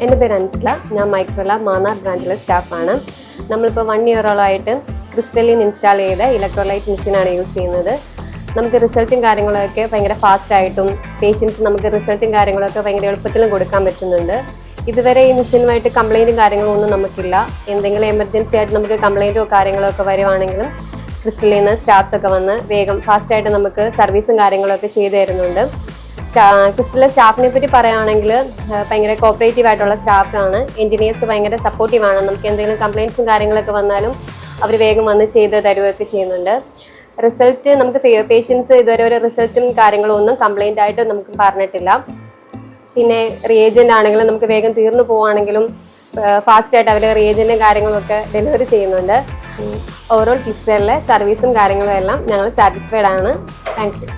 എൻ്റെ പേര് അൻസില. ഞാൻ മൈക്രോല മാന്നാർ ബ്രാഞ്ചിലെ സ്റ്റാഫാണ്. നമ്മളിപ്പോൾ 1 ഇയറോളമായിട്ട് ക്രിസ്റ്റലിൻ ഇൻസ്റ്റാൾ ചെയ്ത ഇലക്ട്രോലൈറ്റ് മെഷീനാണ് യൂസ് ചെയ്യുന്നത്. നമുക്ക് റിസൾട്ടും കാര്യങ്ങളൊക്കെ ഭയങ്കര ഫാസ്റ്റായിട്ടും പേഷ്യൻസ് നമുക്ക് റിസൾട്ടും കാര്യങ്ങളൊക്കെ ഭയങ്കര എളുപ്പത്തിലും കൊടുക്കാൻ പറ്റുന്നുണ്ട്. ഇതുവരെ ഈ മെഷീനുമായിട്ട് കംപ്ലയിൻറ്റും കാര്യങ്ങളും ഒന്നും നമുക്കില്ല. എന്തെങ്കിലും എമർജൻസി ആയിട്ട് നമുക്ക് കംപ്ലയിൻറ്റോ കാര്യങ്ങളോ ഒക്കെ വരുവാണെങ്കിലും ക്രിസ്റ്റലിൽ നിന്ന് സ്റ്റാഫ്സ് ഒക്കെ വന്ന് വേഗം ഫാസ്റ്റായിട്ട് നമുക്ക് സർവീസും കാര്യങ്ങളൊക്കെ ചെയ്തു തരുന്നുണ്ട്. ക്രിസ്റ്റലിലെ സ്റ്റാഫിനെ പറ്റി പറയുകയാണെങ്കിൽ ഭയങ്കര കോപ്പറേറ്റീവ് ആയിട്ടുള്ള സ്റ്റാഫാണ്. എൻജിനീയേഴ്സ് ഭയങ്കര സപ്പോർട്ടീവാണ്. നമുക്ക് എന്തെങ്കിലും കംപ്ലയിൻറ്റ്സും കാര്യങ്ങളൊക്കെ വന്നാലും അവർ വേഗം വന്ന് ചെയ്ത് തരുകയൊക്കെ ചെയ്യുന്നുണ്ട്. റിസൾട്ട് നമുക്ക് പേഷ്യൻസ് ഇതുവരെ ഒരു റിസൾട്ടും കാര്യങ്ങളും ഒന്നും കംപ്ലയിൻ്റ് ആയിട്ട് നമുക്ക് പറഞ്ഞിട്ടില്ല. പിന്നെ റിയേജൻ്റ് ആണെങ്കിലും നമുക്ക് വേഗം തീർന്നു പോവുകയാണെങ്കിലും ഫാസ്റ്റായിട്ട് അവർ റിയേജൻറ്റും കാര്യങ്ങളൊക്കെ ഡെലിവറി ചെയ്യുന്നുണ്ട്. ഓവറോൾ ക്രിസ്റ്റലിലെ സർവീസും കാര്യങ്ങളും എല്ലാം ഞങ്ങൾ സാറ്റിസ്ഫൈഡ് ആണ്. Thank you.